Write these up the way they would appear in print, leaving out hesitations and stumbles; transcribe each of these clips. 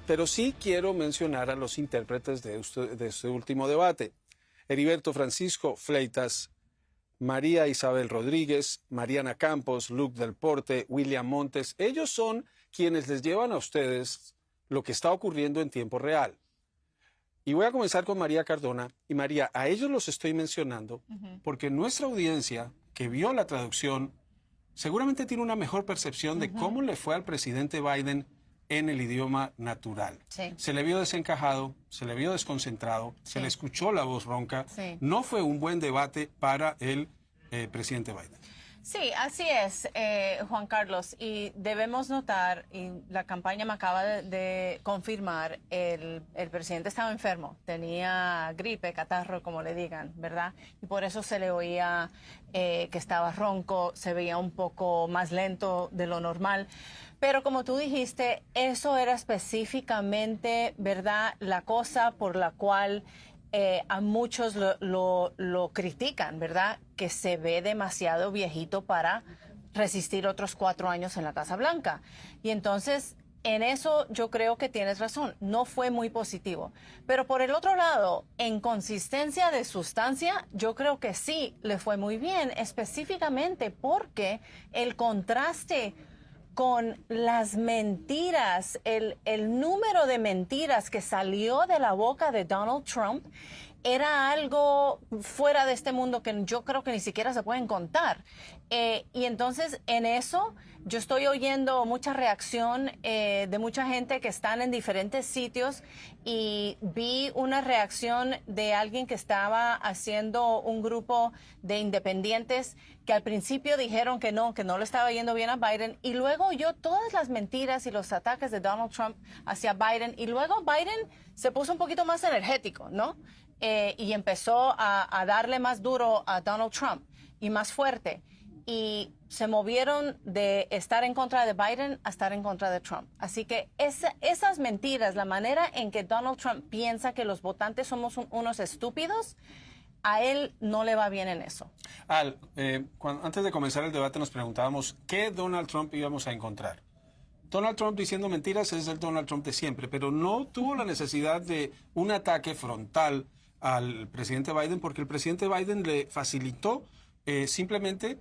pero sí quiero mencionar a los intérpretes de este último debate. Heriberto Francisco Fleitas, María Isabel Rodríguez, Mariana Campos, Luke Del Porte, William Montes. Ellos son quienes les llevan a ustedes lo que está ocurriendo en tiempo real. Y voy a comenzar con María Cardona. Y María, a ellos los estoy mencionando porque nuestra audiencia que vio la traducción seguramente tiene una mejor percepción de cómo le fue al presidente Biden en el idioma natural. Sí. Se le vio desencajado, se le vio desconcentrado, se le escuchó la voz ronca. Sí. No fue un buen debate para el presidente Biden. Sí, así es, Juan Carlos, y debemos notar, y la campaña me acaba de confirmar, el presidente estaba enfermo, tenía gripe, catarro, como le digan, ¿verdad? Y por eso se le oía que estaba ronco, se veía un poco más lento de lo normal. Pero como tú dijiste, eso era específicamente, ¿verdad?, la cosa por la cual a muchos lo critican, ¿verdad? Que se ve demasiado viejito para resistir otros 4 años en la Casa Blanca. Y entonces, en eso yo creo que tienes razón, no fue muy positivo. Pero por el otro lado, en consistencia de sustancia, yo creo que sí le fue muy bien, específicamente porque el contraste con las mentiras, el número de mentiras que salió de la boca de Donald Trump era algo fuera de este mundo que yo creo que ni siquiera se pueden contar. Y entonces en eso yo estoy oyendo mucha reacción de mucha gente que están en diferentes sitios y vi una reacción de alguien que estaba haciendo un grupo de independientes que al principio dijeron que no le estaba yendo bien a Biden y luego oyó todas las mentiras y los ataques de Donald Trump hacia Biden y luego Biden se puso un poquito más energético, ¿no? Y empezó a darle más duro a Donald Trump y más fuerte. Y se movieron de estar en contra de Biden a estar en contra de Trump. Así que esas mentiras, la manera en que Donald Trump piensa que los votantes somos unos estúpidos, a él no le va bien en eso. Al, antes de comenzar el debate nos preguntábamos qué Donald Trump íbamos a encontrar. Donald Trump diciendo mentiras es el Donald Trump de siempre, pero no tuvo la necesidad de un ataque frontal al presidente Biden porque el presidente Biden le facilitó simplemente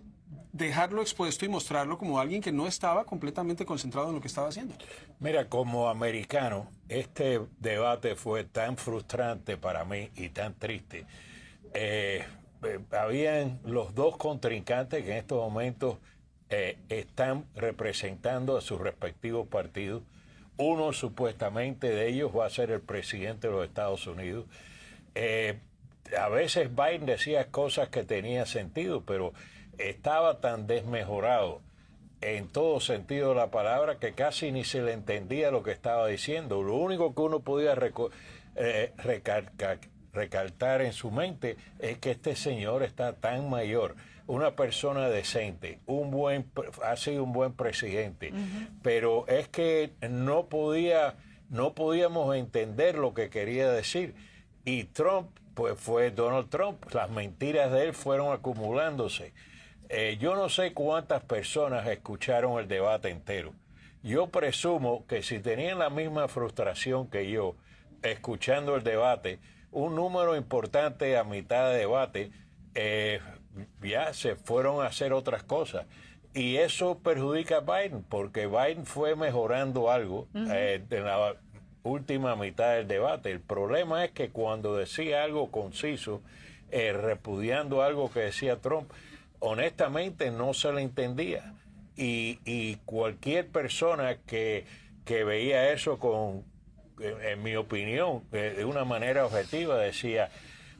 dejarlo expuesto y mostrarlo como alguien que no estaba completamente concentrado en lo que estaba haciendo. Mira, como americano, este debate fue tan frustrante para mí y tan triste. Habían los dos contrincantes que en estos momentos están representando a sus respectivos partidos. Uno supuestamente de ellos va a ser el presidente de los Estados Unidos. A veces Biden decía cosas que tenían sentido, pero estaba tan desmejorado en todo sentido de la palabra que casi ni se le entendía lo que estaba diciendo. Lo único que uno podía recalcar en su mente es que este señor está tan mayor, una persona decente, ha sido un buen presidente, pero es que no podíamos entender lo que quería decir. Y Trump, pues fue Donald Trump, las mentiras de él fueron acumulándose. Yo no sé cuántas personas escucharon el debate entero. Yo presumo que si tenían la misma frustración que yo escuchando el debate, un número importante a mitad de debate ya se fueron a hacer otras cosas. Y eso perjudica a Biden, porque Biden fue mejorando algo en la última mitad del debate. El problema es que cuando decía algo conciso, repudiando algo que decía Trump, honestamente no se le entendía. Y cualquier persona que veía eso en mi opinión, de una manera objetiva, decía,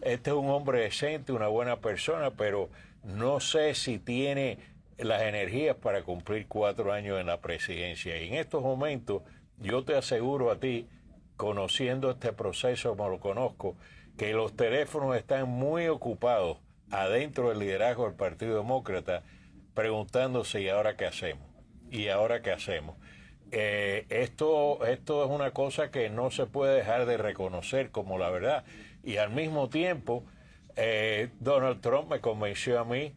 este es un hombre decente, una buena persona, pero no sé si tiene las energías para cumplir 4 años en la presidencia. Y en estos momentos, yo te aseguro a ti, conociendo este proceso como lo conozco, que los teléfonos están muy ocupados adentro del liderazgo del Partido Demócrata, preguntándose, ¿y ahora qué hacemos? ¿Y ahora qué hacemos? Esto es una cosa que no se puede dejar de reconocer como la verdad. Y al mismo tiempo, Donald Trump me convenció a mí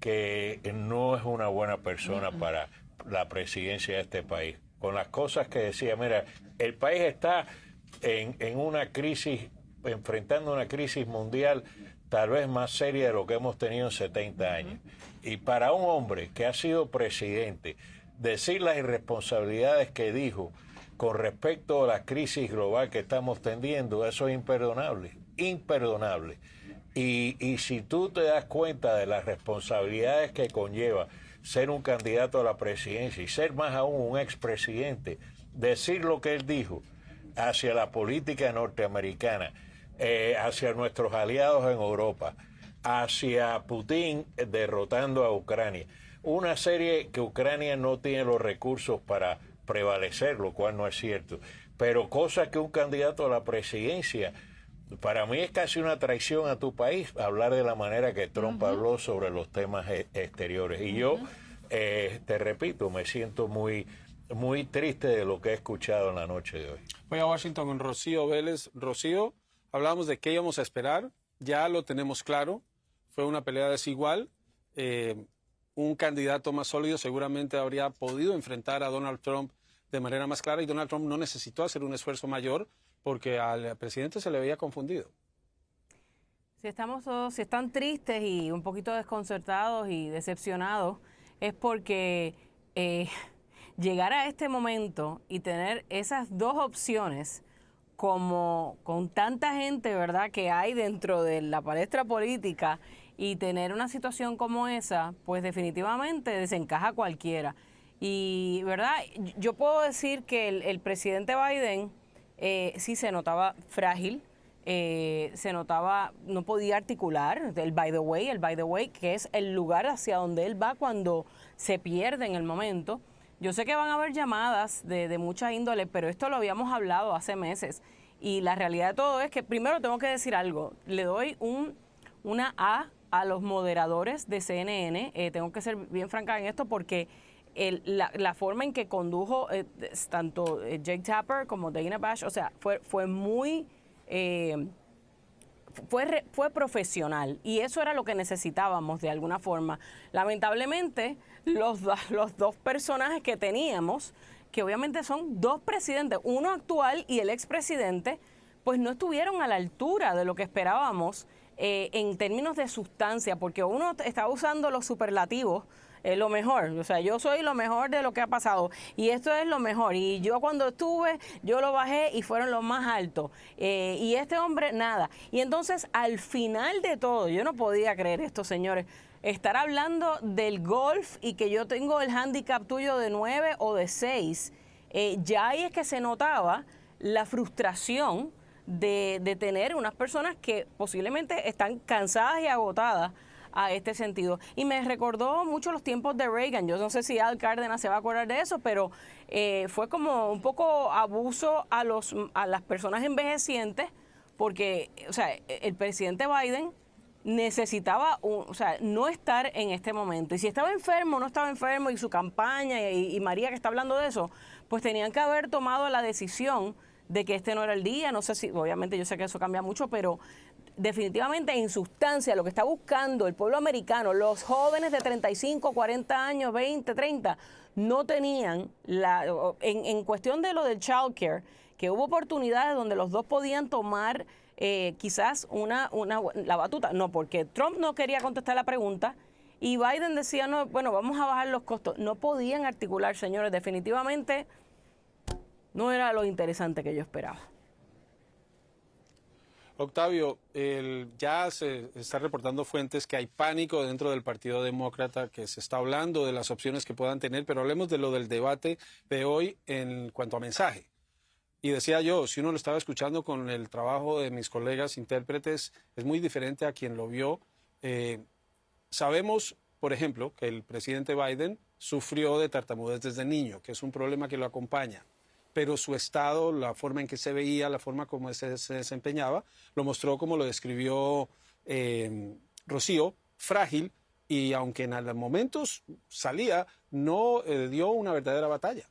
que no es una buena persona para la presidencia de este país. con las cosas que decía. Mira, el país está en una crisis, enfrentando una crisis mundial tal vez más seria de lo que hemos tenido en 70 años. Y para un hombre que ha sido presidente, decir las irresponsabilidades que dijo con respecto a la crisis global que estamos teniendo, eso es imperdonable, imperdonable. Y si tú te das cuenta de las responsabilidades que conlleva ser un candidato a la presidencia y ser más aún un expresidente, decir lo que él dijo hacia la política norteamericana, hacia nuestros aliados en Europa, hacia Putin derrotando a Ucrania, una serie que Ucrania no tiene los recursos para prevalecer, lo cual no es cierto, pero cosa que un candidato a la presidencia, para mí es casi una traición a tu país hablar de la manera que Trump habló sobre los temas exteriores. Y yo, te repito, me siento muy triste de lo que he escuchado en la noche de hoy. Voy a Washington con Rocío Vélez. Rocío, hablábamos de qué íbamos a esperar, ya lo tenemos claro, fue una pelea desigual. Un candidato más sólido seguramente habría podido enfrentar a Donald Trump de manera más clara y Donald Trump no necesitó hacer un esfuerzo mayor porque al presidente se le veía confundido. Si estamos todos, si están tristes y un poquito desconcertados y decepcionados, es porque llegar a este momento y tener esas dos opciones, como con tanta gente, ¿verdad?, que hay dentro de la palestra política, y tener una situación como esa, pues definitivamente desencaja cualquiera. Y, ¿verdad?, yo puedo decir que el presidente Biden sí se notaba frágil, se notaba, no podía articular, el by the way, que es el lugar hacia donde él va cuando se pierde en el momento. Yo sé que van a haber llamadas de mucha índole, pero esto lo habíamos hablado hace meses. Y la realidad de todo es que, primero tengo que decir algo, le doy una A los moderadores de CNN, tengo que ser bien franca en esto porque la forma en que condujo tanto Jake Tapper como Dana Bash, o sea, fue muy... Fue profesional y eso era lo que necesitábamos de alguna forma. Lamentablemente, los dos personajes que teníamos, que obviamente son dos presidentes, uno actual y el expresidente, pues no estuvieron a la altura de lo que esperábamos en términos de sustancia, porque uno estaba usando los superlativos, lo mejor, o sea, yo soy lo mejor de lo que ha pasado y esto es lo mejor y yo cuando estuve, yo lo bajé y fueron los más altos y este hombre nada. Y entonces al final de todo, yo no podía creer esto, señores, estar hablando del golf y que yo tengo el handicap tuyo de 9 o de 6, ya ahí es que se notaba la frustración de tener unas personas que posiblemente están cansadas y agotadas a este sentido. Y me recordó mucho los tiempos de Reagan. Yo no sé si Al Cárdenas se va a acordar de eso, pero fue como un poco abuso a las personas envejecientes, porque, o sea, el presidente Biden necesitaba no estar en este momento. Y si estaba enfermo o no estaba enfermo, y su campaña, y María que está hablando de eso, pues tenían que haber tomado la decisión de que este no era el día. No sé si, obviamente yo sé que eso cambia mucho, pero definitivamente en sustancia lo que está buscando el pueblo americano, los jóvenes de 35, 40 años, 20, 30, no tenían, en cuestión de lo del child care, que hubo oportunidades donde los dos podían tomar quizás la batuta. No, porque Trump no quería contestar la pregunta y Biden decía, no, bueno, vamos a bajar los costos. No podían articular, señores, definitivamente no era lo interesante que yo esperaba. Octavio, ya se está reportando fuentes que hay pánico dentro del Partido Demócrata, que se está hablando de las opciones que puedan tener, pero hablemos de lo del debate de hoy en cuanto a mensaje. Y decía yo, si uno lo estaba escuchando con el trabajo de mis colegas intérpretes, es muy diferente a quien lo vio. Sabemos, por ejemplo, que el presidente Biden sufrió de tartamudez desde niño, que es un problema que lo acompaña. Pero su estado, la forma en que se veía, la forma como se desempeñaba, lo mostró como lo describió Rocío, frágil, y aunque en los momentos salía, no dio una verdadera batalla.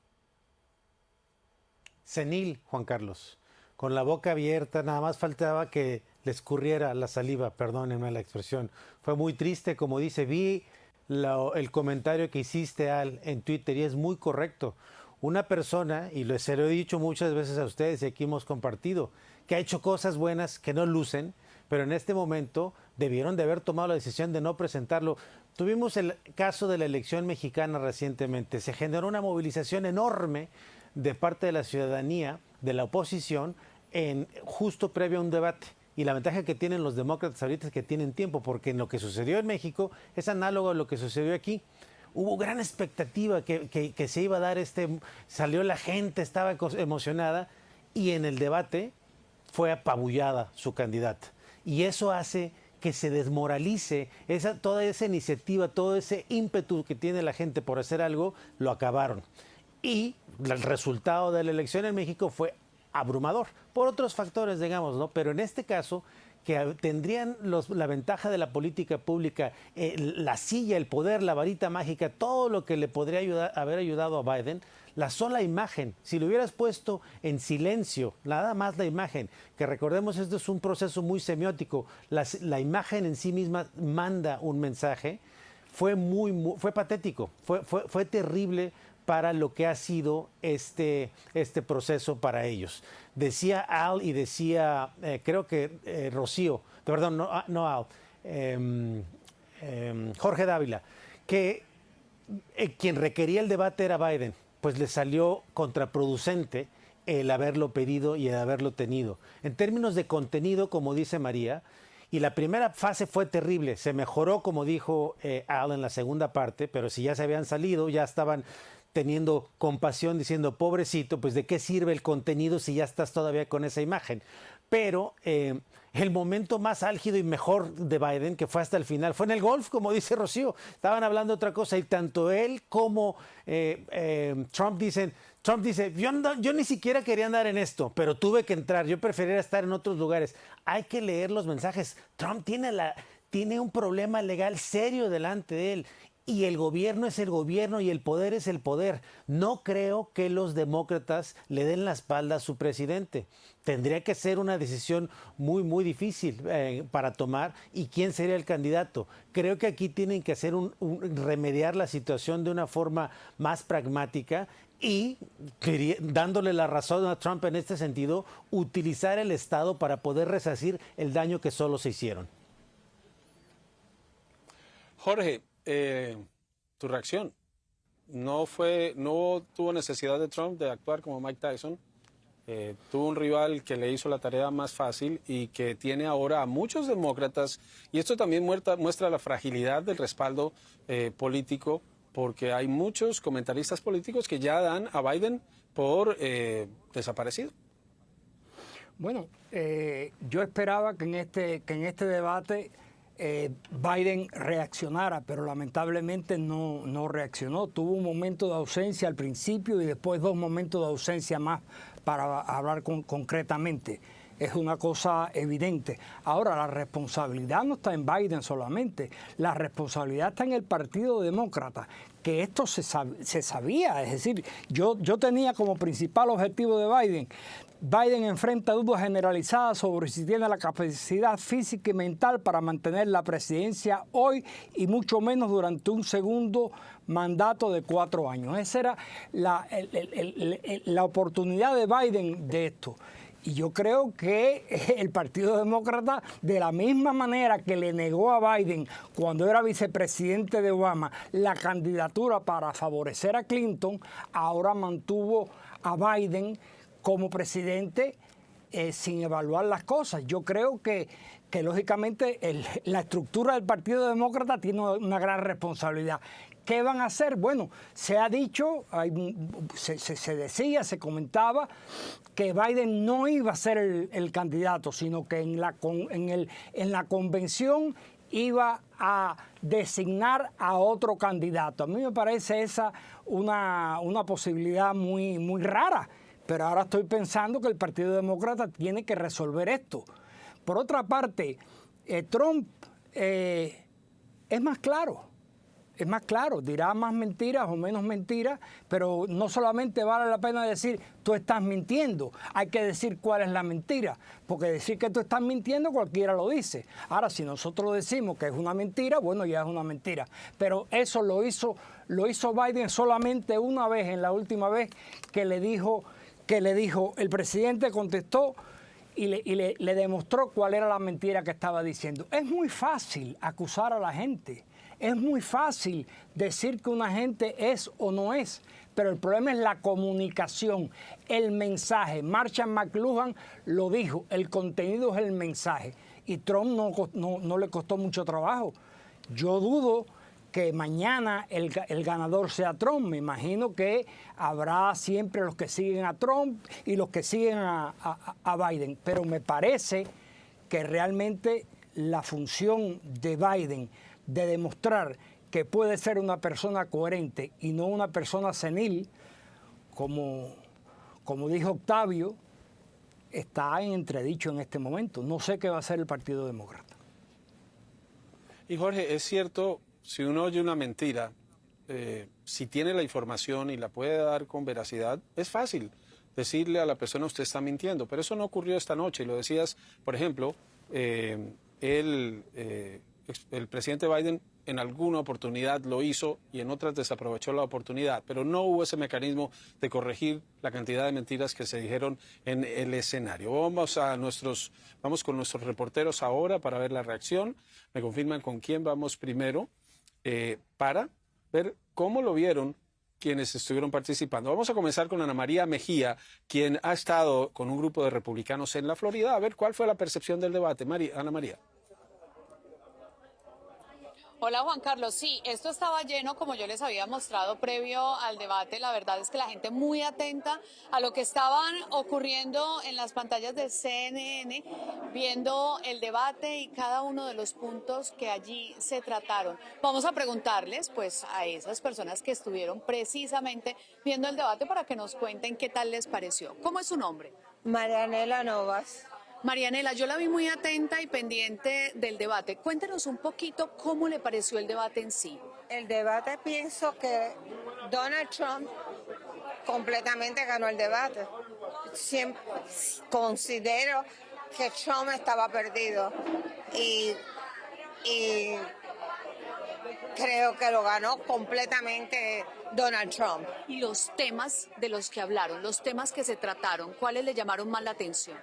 Senil, Juan Carlos, con la boca abierta, nada más faltaba que le escurriera la saliva, perdónenme la expresión. Fue muy triste, como dice, vi el comentario que hiciste, Al, en Twitter, y es muy correcto. una persona, y se lo he dicho muchas veces a ustedes y aquí hemos compartido, que ha hecho cosas buenas que no lucen, pero en este momento debieron de haber tomado la decisión de no presentarlo. Tuvimos el caso de la elección mexicana recientemente. Se generó una movilización enorme de parte de la ciudadanía, de la oposición, justo previo a un debate. Y la ventaja que tienen los demócratas ahorita es que tienen tiempo, porque en lo que sucedió en México es análogo a lo que sucedió aquí. Hubo gran expectativa que se iba a dar salió la gente, estaba emocionada, y en el debate fue apabullada su candidata. Y eso hace que se desmoralice toda esa iniciativa, todo ese ímpetu que tiene la gente por hacer algo, lo acabaron. Y el resultado de la elección en México fue abrumador, por otros factores, digamos, ¿no? Pero en este caso, que tendrían la ventaja de la política pública, la silla, el poder, la varita mágica, todo lo que le podría haber ayudado a Biden, la sola imagen, si lo hubieras puesto en silencio, nada más la imagen, que recordemos esto es un proceso muy semiótico, la imagen en sí misma manda un mensaje, fue patético, fue terrible para lo que ha sido este proceso para ellos. Decía Al y decía, creo que Rocío, perdón, no Al, Jorge Dávila, que quien requería el debate era Biden, pues le salió contraproducente el haberlo pedido y el haberlo tenido. En términos de contenido, como dice María, y la primera fase fue terrible, se mejoró, como dijo Al en la segunda parte, pero si ya se habían salido, ya estaban teniendo compasión, diciendo, pobrecito, pues de qué sirve el contenido si ya estás todavía con esa imagen. Pero el momento más álgido y mejor de Biden, que fue hasta el final, fue en el golf, como dice Rocío. Estaban hablando de otra cosa y tanto él como Trump dice, yo ni siquiera quería andar en esto, pero tuve que entrar, yo preferiría estar en otros lugares. Hay que leer los mensajes. Trump tiene un problema legal serio delante de él. Y el gobierno es el gobierno y el poder es el poder. No creo que los demócratas le den la espalda a su presidente. Tendría que ser una decisión muy, muy difícil para tomar. ¿Y quién sería el candidato? Creo que aquí tienen que hacer remediar la situación de una forma más pragmática y, dándole la razón a Trump en este sentido, utilizar el Estado para poder resarcir el daño que solo se hicieron. Jorge, tu reacción. No tuvo necesidad de Trump de actuar como Mike Tyson. Tuvo un rival que le hizo la tarea más fácil y que tiene ahora a muchos demócratas. Y esto también muestra la fragilidad del respaldo político, porque hay muchos comentaristas políticos que ya dan a Biden por desaparecido. Bueno, yo esperaba que en este debate Biden reaccionara, pero lamentablemente no reaccionó. Tuvo un momento de ausencia al principio y después 2 momentos de ausencia más para hablar concretamente. Es una cosa evidente. Ahora, la responsabilidad no está en Biden solamente, la responsabilidad está en el Partido Demócrata, que esto se sabía. Es decir, yo tenía como principal objetivo de Biden enfrenta dudas generalizadas sobre si tiene la capacidad física y mental para mantener la presidencia hoy y mucho menos durante un segundo mandato de 4 años. Esa era la oportunidad de Biden de esto. Y yo creo que el Partido Demócrata, de la misma manera que le negó a Biden cuando era vicepresidente de Obama la candidatura para favorecer a Clinton, ahora mantuvo a Biden como presidente sin evaluar las cosas. Yo creo que lógicamente la estructura del Partido Demócrata tiene una gran responsabilidad. ¿Qué van a hacer? Bueno, se ha dicho, se decía, se comentaba que Biden no iba a ser el candidato, sino que en la convención iba a designar a otro candidato. A mí me parece esa una posibilidad muy, muy rara, pero ahora estoy pensando que el Partido Demócrata tiene que resolver esto. Por otra parte, Trump es más claro. es más claro, dirá más mentiras o menos mentiras, pero no solamente vale la pena decir tú estás mintiendo, hay que decir cuál es la mentira, porque decir que tú estás mintiendo cualquiera lo dice. Ahora, si nosotros decimos que es una mentira, bueno, ya es una mentira, pero eso lo hizo Biden solamente una vez, en la última vez que le dijo, el presidente contestó y le demostró cuál era la mentira que estaba diciendo. Es muy fácil acusar a la gente. Es muy fácil decir que una gente es o no es, pero el problema es la comunicación, el mensaje. Marshall McLuhan lo dijo, el contenido es el mensaje. Y Trump no le costó mucho trabajo. Yo dudo que mañana el ganador sea Trump. Me imagino que habrá siempre los que siguen a Trump y los que siguen a Biden. Pero me parece que realmente la función de Biden de demostrar que puede ser una persona coherente y no una persona senil, como dijo Octavio, está en entredicho en este momento. No sé qué va a hacer el Partido Demócrata. Y Jorge, es cierto, si uno oye una mentira, si tiene la información y la puede dar con veracidad, es fácil decirle a la persona usted está mintiendo, pero eso no ocurrió esta noche. Y lo decías, por ejemplo, el presidente Biden en alguna oportunidad lo hizo y en otras desaprovechó la oportunidad, pero no hubo ese mecanismo de corregir la cantidad de mentiras que se dijeron en el escenario. Vamos con nuestros reporteros ahora para ver la reacción. Me confirman con quién vamos primero para ver cómo lo vieron quienes estuvieron participando. Vamos a comenzar con Ana María Mejía, quien ha estado con un grupo de republicanos en la Florida, a ver cuál fue la percepción del debate. Ana María. Hola Juan Carlos, sí, esto estaba lleno como yo les había mostrado previo al debate. La verdad es que la gente muy atenta a lo que estaban ocurriendo en las pantallas de CNN, viendo el debate y cada uno de los puntos que allí se trataron. Vamos a preguntarles pues a esas personas que estuvieron precisamente viendo el debate para que nos cuenten qué tal les pareció. ¿Cómo es su nombre? Marianela Novas. Marianela, yo la vi muy atenta y pendiente del debate. Cuéntenos un poquito cómo le pareció el debate en sí. El debate, pienso que Donald Trump completamente ganó el debate. Siempre considero que Trump estaba perdido y creo que lo ganó completamente Donald Trump. Y los temas de los que hablaron, los temas que se trataron, ¿cuáles le llamaron más la atención?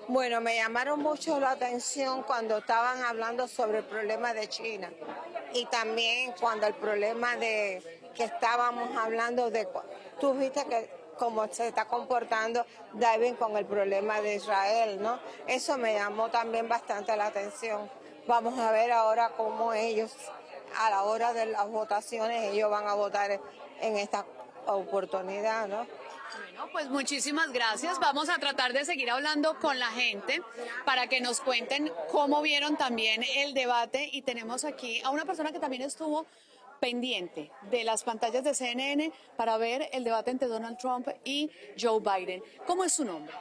Bueno, me llamaron mucho la atención cuando estaban hablando sobre el problema de China y también cuando el problema de que estábamos hablando de... Tú viste que cómo se está comportando Biden con el problema de Israel, ¿no? Eso me llamó también bastante la atención. Vamos a ver ahora cómo ellos, a la hora de las votaciones, ellos van a votar en esta oportunidad, ¿no? Bueno, pues muchísimas gracias. Vamos a tratar de seguir hablando con la gente para que nos cuenten cómo vieron también el debate. Y tenemos aquí a una persona que también estuvo pendiente de las pantallas de CNN para ver el debate entre Donald Trump y Joe Biden. ¿Cómo es su nombre?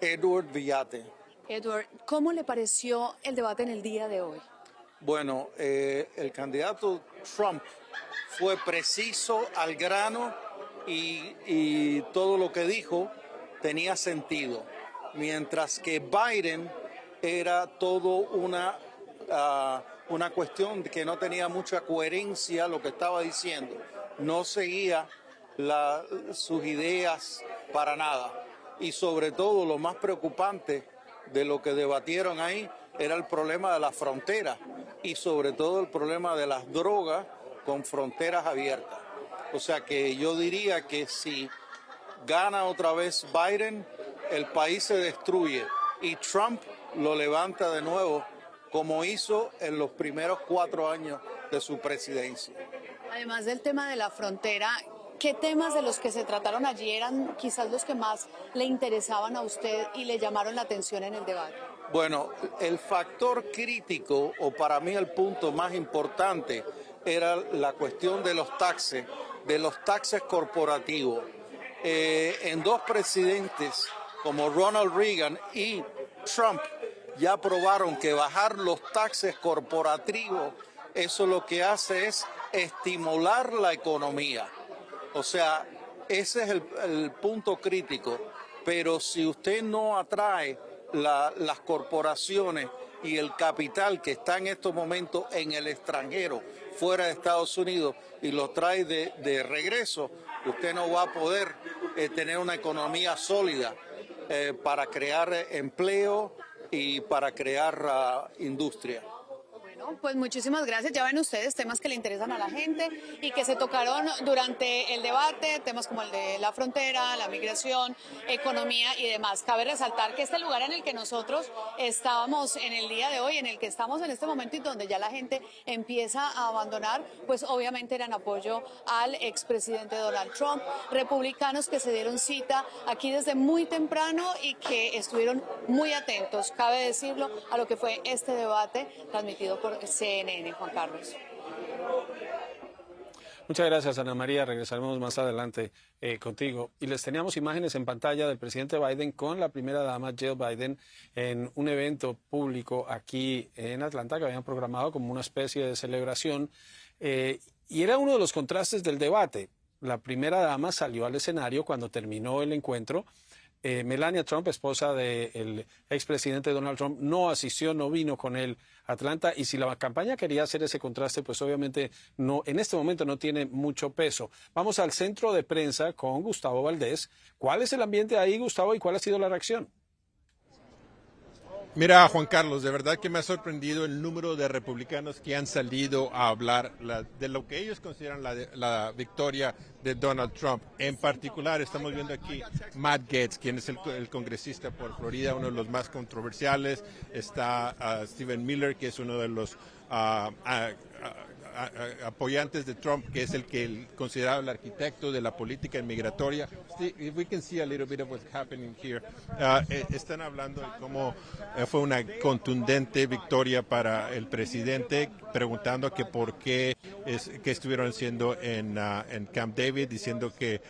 Edward Villate. Edward, ¿cómo le pareció el debate en el día de hoy? Bueno, el candidato Trump fue preciso, al grano, y todo lo que dijo tenía sentido, mientras que Biden era todo una cuestión que no tenía mucha coherencia lo que estaba diciendo, no seguía sus ideas para nada, y sobre todo lo más preocupante de lo que debatieron ahí era el problema de la frontera y sobre todo el problema de las drogas con fronteras abiertas. O sea que yo diría que si gana otra vez Biden, el país se destruye y Trump lo levanta de nuevo, como hizo en los primeros 4 años de su presidencia. Además del tema de la frontera, ¿qué temas de los que se trataron allí eran quizás los que más le interesaban a usted y le llamaron la atención en el debate? Bueno, el factor crítico, o para mí el punto más importante, era la cuestión de los taxes corporativos. En 2 presidentes como Ronald Reagan y Trump ya probaron que bajar los taxes corporativos, eso lo que hace es estimular la economía. O sea, ese es el punto crítico. Pero si usted no atrae las corporaciones y el capital que está en estos momentos en el extranjero, fuera de Estados Unidos, y lo trae de regreso, usted no va a poder tener una economía sólida para crear empleo y para crear industria. Pues muchísimas gracias. Ya ven ustedes temas que le interesan a la gente y que se tocaron durante el debate, temas como el de la frontera, la migración, economía y demás. Cabe resaltar que este lugar en el que nosotros estábamos en el día de hoy, en el que estamos en este momento y donde ya la gente empieza a abandonar, pues obviamente era en apoyo al expresidente Donald Trump. Republicanos que se dieron cita aquí desde muy temprano y que estuvieron muy atentos, cabe decirlo, a lo que fue este debate transmitido por CNN. Juan Carlos. Muchas gracias, Ana María. Regresaremos más adelante contigo. Y les teníamos imágenes en pantalla del presidente Biden con la primera dama, Jill Biden, en un evento público aquí en Atlanta que habían programado como una especie de celebración. Y era uno de los contrastes del debate. La primera dama salió al escenario cuando terminó el encuentro. Melania Trump, esposa del expresidente Donald Trump, no asistió, no vino con él a Atlanta, y si la campaña quería hacer ese contraste, pues obviamente no, en este momento no tiene mucho peso. Vamos al centro de prensa con Gustavo Valdés. ¿Cuál es el ambiente ahí, Gustavo, y cuál ha sido la reacción? Mira, Juan Carlos, de verdad que me ha sorprendido el número de republicanos que han salido a hablar de lo que ellos consideran la victoria de Donald Trump. En particular, estamos viendo aquí Matt Gaetz, quien es el congresista por Florida, uno de los más controversiales. Está Stephen Miller, que es uno de los apoyantes de Trump, que es el que considerado el arquitecto de la política inmigratoria. If we can see a little bit of what's happening here. Están hablando de cómo fue una contundente victoria para el presidente, preguntando que por qué que estuvieron haciendo en Camp David, diciendo que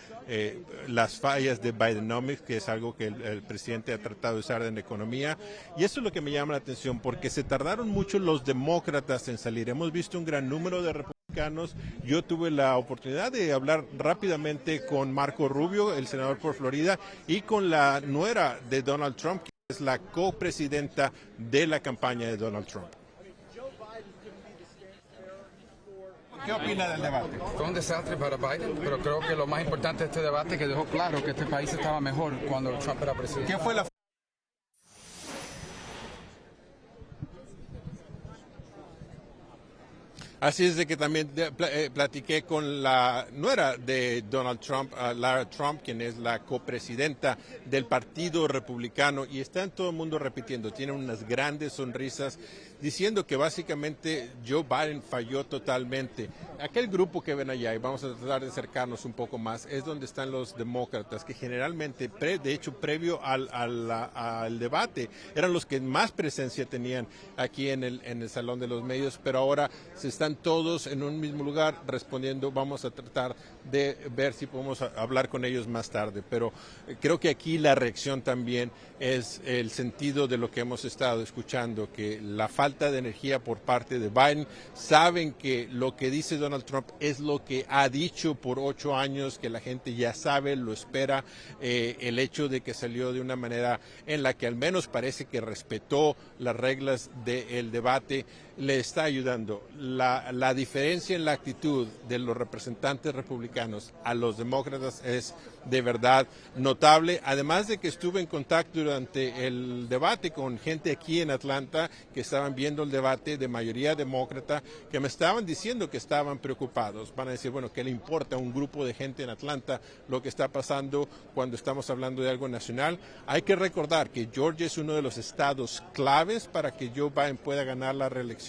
las fallas de Bidenomics, que es algo que el presidente ha tratado de usar en la economía. Y eso es lo que me llama la atención, porque se tardaron mucho los demócratas en salir. Hemos visto un gran número de republicanos. Yo tuve la oportunidad de hablar rápidamente con Marco Rubio, el senador por Florida, y con la nuera de Donald Trump, que es la copresidenta de la campaña de Donald Trump. ¿Qué opina del debate? Fue un desastre para Biden, pero creo que lo más importante de este debate es que dejó claro que este país estaba mejor cuando Trump era presidente. ¿Qué fue la Así es de que también platiqué con la nuera de Donald Trump, Lara Trump, quien es la copresidenta del Partido Republicano, y está todo el mundo repitiendo, tiene unas grandes sonrisas, diciendo que básicamente Joe Biden falló totalmente. Aquel grupo que ven allá, y vamos a tratar de acercarnos un poco más, es donde están los demócratas, que generalmente, de hecho, previo al debate, eran los que más presencia tenían aquí en el Salón de los Medios, pero ahora se están todos en un mismo lugar respondiendo. Vamos a tratar de ver si podemos hablar con ellos más tarde, pero creo que aquí la reacción también es el sentido de lo que hemos estado escuchando, que la falta de energía por parte de Biden, saben que lo que dice Donald Trump es lo que ha dicho por 8 años, que la gente ya sabe, lo espera. El hecho de que salió de una manera en la que al menos parece que respetó las reglas del debate, le está ayudando. La diferencia en la actitud de los representantes republicanos a los demócratas es de verdad notable, además de que estuve en contacto durante el debate con gente aquí en Atlanta que estaban viendo el debate de mayoría demócrata, que me estaban diciendo que estaban preocupados. Van a decir, bueno, ¿qué le importa a un grupo de gente en Atlanta lo que está pasando cuando estamos hablando de algo nacional? Hay que recordar que Georgia es uno de los estados claves para que Joe Biden pueda ganar la reelección,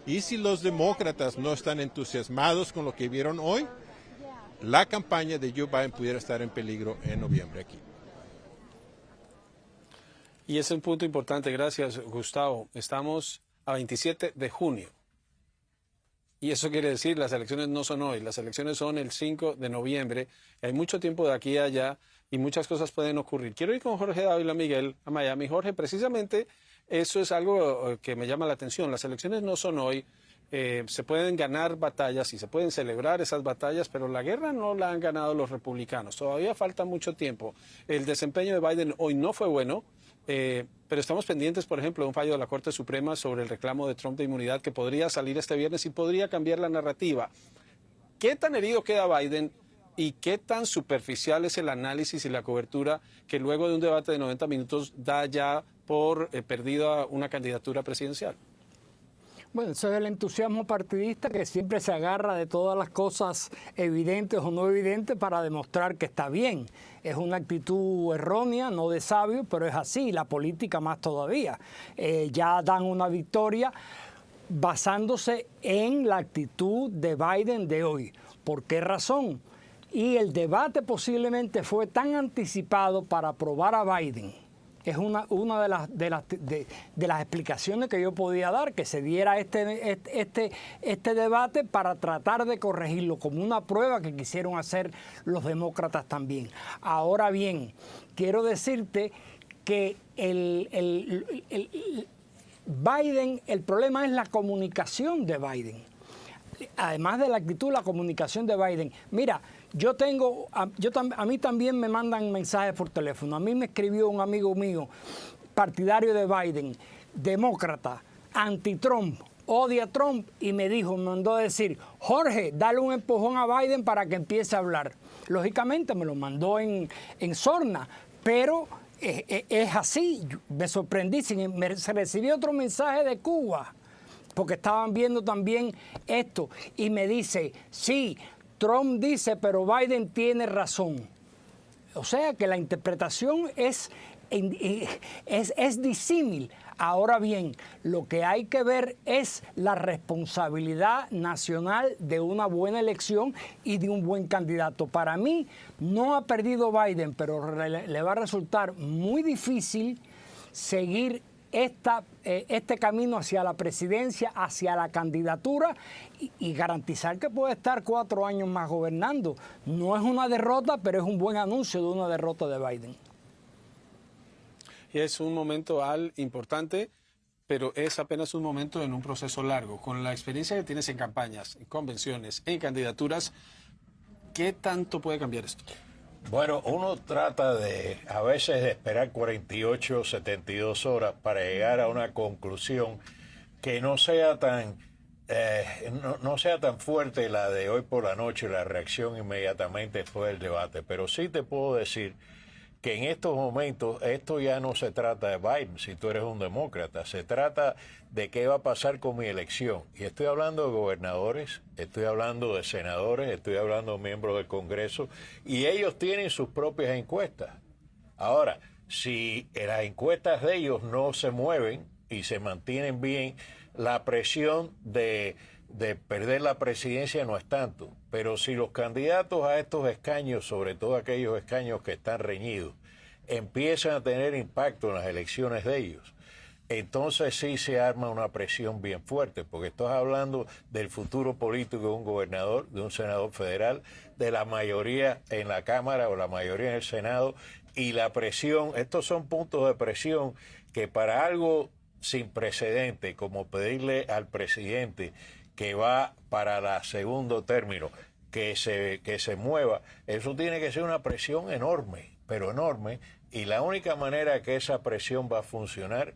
y si los demócratas no están entusiasmados con lo que vieron hoy, la campaña de Joe Biden pudiera estar en peligro en noviembre aquí. Y ese es un punto importante. Gracias, Gustavo. Estamos a 27 de junio. Y eso quiere decir, las elecciones no son hoy, las elecciones son el 5 de noviembre. Hay mucho tiempo de aquí a allá y muchas cosas pueden ocurrir. Quiero ir con Jorge Dávila Miguel a Miami. Jorge, precisamente eso es algo que me llama la atención. Las elecciones no son hoy. se pueden ganar batallas y se pueden celebrar esas batallas, pero la guerra no la han ganado los republicanos. Todavía falta mucho tiempo. El desempeño de Biden hoy no fue bueno, pero estamos pendientes, por ejemplo, de un fallo de la Corte Suprema sobre el reclamo de Trump de inmunidad que podría salir este viernes y podría cambiar la narrativa. ¿Qué tan herido queda Biden y qué tan superficial es el análisis y la cobertura que luego de un debate de 90 minutos da ya por perdida una candidatura presidencial? Bueno, eso es el entusiasmo partidista que siempre se agarra de todas las cosas evidentes o no evidentes para demostrar que está bien. Es una actitud errónea, no de sabio, pero es así, la política más todavía. Ya dan una victoria basándose en la actitud de Biden de hoy. ¿Por qué razón? Y el debate posiblemente fue tan anticipado para aprobar a Biden. Es una de las explicaciones que yo podía dar, que se diera este debate para tratar de corregirlo, como una prueba que quisieron hacer los demócratas también. Ahora bien, quiero decirte que Biden, el problema es la comunicación de Biden. Además de la actitud, la comunicación de Biden. Mira, a mí también me mandan mensajes por teléfono. A mí me escribió un amigo mío, partidario de Biden, demócrata, anti-Trump, odia a Trump, y me mandó a decir, Jorge, dale un empujón a Biden para que empiece a hablar. Lógicamente me lo mandó en sorna, pero es así. Me sorprendí. Se recibió otro mensaje de Cuba, porque estaban viendo también esto, y me dice, sí, Trump dice, pero Biden tiene razón. O sea que la interpretación es disímil. Ahora bien, lo que hay que ver es la responsabilidad nacional de una buena elección y de un buen candidato. Para mí, no ha perdido Biden, pero le va a resultar muy difícil seguir este camino hacia la presidencia, hacia la candidatura y garantizar que puede estar 4 años más gobernando. No es una derrota, pero es un buen anuncio de una derrota de Biden. Es un momento importante, pero es apenas un momento en un proceso largo. Con la experiencia que tienes en campañas, en convenciones, en candidaturas, ¿qué tanto puede cambiar esto? Bueno, uno trata a veces de esperar 48, 72 horas para llegar a una conclusión que no sea tan fuerte la de hoy por la noche, la reacción inmediatamente después del debate. Pero sí te puedo decir que en estos momentos esto ya no se trata de Biden, si tú eres un demócrata, se trata de qué va a pasar con mi elección. Y estoy hablando de gobernadores, estoy hablando de senadores, estoy hablando de miembros del Congreso, y ellos tienen sus propias encuestas. Ahora, si las encuestas de ellos no se mueven y se mantienen bien, la presión de perder la presidencia no es tanto, pero si los candidatos a estos escaños, sobre todo aquellos escaños que están reñidos, empiezan a tener impacto en las elecciones de ellos, entonces sí se arma una presión bien fuerte, porque estás hablando del futuro político de un gobernador, de un senador federal, de la mayoría en la Cámara o la mayoría en el Senado, y la presión, estos son puntos de presión que para algo sin precedente, como pedirle al presidente que va para el segundo término, que se mueva, eso tiene que ser una presión enorme, pero enorme, y la única manera que esa presión va a funcionar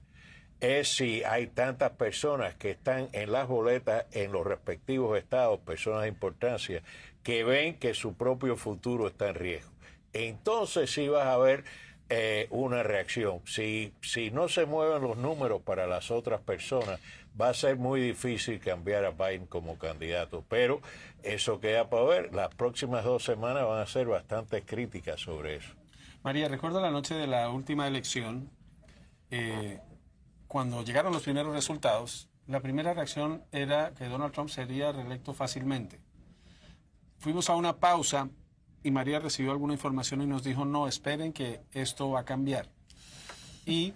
es si hay tantas personas que están en las boletas en los respectivos estados, personas de importancia, que ven que su propio futuro está en riesgo. Entonces sí vas a ver una reacción. Si no se mueven los números para las otras personas, va a ser muy difícil cambiar a Biden como candidato, pero eso queda para ver. Las próximas 2 semanas van a ser bastante críticas sobre eso. María, recuerdo la noche de la última elección, cuando llegaron los primeros resultados, la primera reacción era que Donald Trump sería reelecto fácilmente. Fuimos a una pausa y María recibió alguna información y nos dijo, no, esperen que esto va a cambiar. Y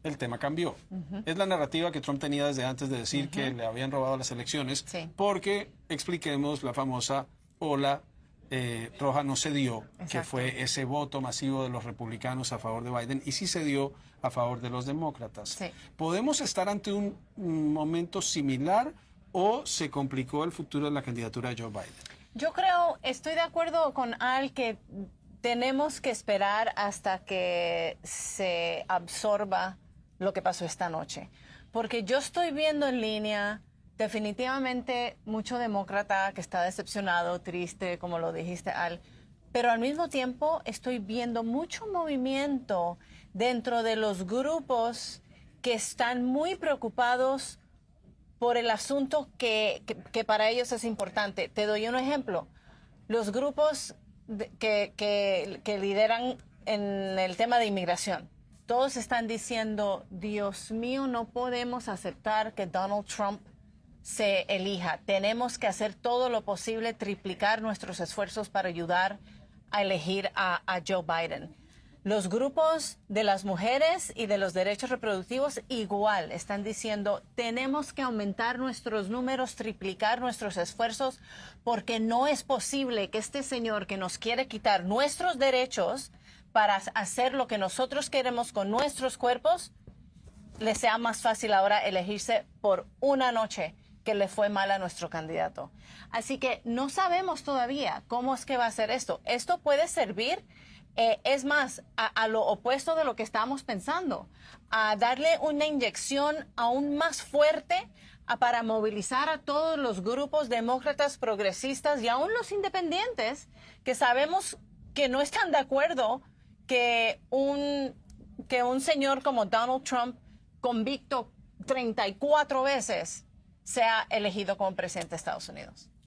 el tema cambió. Es la narrativa que Trump tenía desde antes de decir que le habían robado las elecciones, porque, expliquemos, la famosa ola roja no se dio, que fue ese voto masivo de los republicanos a favor de Biden, y sí se dio a favor de los demócratas. ¿Podemos estar ante un momento similar o se complicó el futuro de la candidatura de Joe Biden? Yo creo, estoy de acuerdo con Al que tenemos que esperar hasta que se absorba lo que pasó esta noche. Porque yo estoy viendo en línea definitivamente mucho demócrata que está decepcionado, triste, como lo dijiste, Al. Pero al mismo tiempo estoy viendo mucho movimiento dentro de los grupos que están muy preocupados por el asunto que para ellos es importante. Te doy un ejemplo. Los grupos que lideran en el tema de inmigración, todos están diciendo, Dios mío, no podemos aceptar que Donald Trump se elija. Tenemos que hacer todo lo posible, triplicar nuestros esfuerzos para ayudar a elegir a Joe Biden. Los grupos de las mujeres y de los derechos reproductivos igual están diciendo, tenemos que aumentar nuestros números, triplicar nuestros esfuerzos, porque no es posible que este señor que nos quiere quitar nuestros derechos para hacer lo que nosotros queremos con nuestros cuerpos, le sea más fácil ahora elegirse por una noche que le fue mal a nuestro candidato. Así que no sabemos todavía cómo es que va a ser esto. Esto puede servir, es más, a lo opuesto de lo que estábamos pensando, a darle una inyección aún más fuerte para movilizar a todos los grupos demócratas, progresistas y aún los independientes que sabemos que no están de acuerdo que un señor como Donald Trump, convicto 34 veces, sea elegido como presidente de Estados Unidos.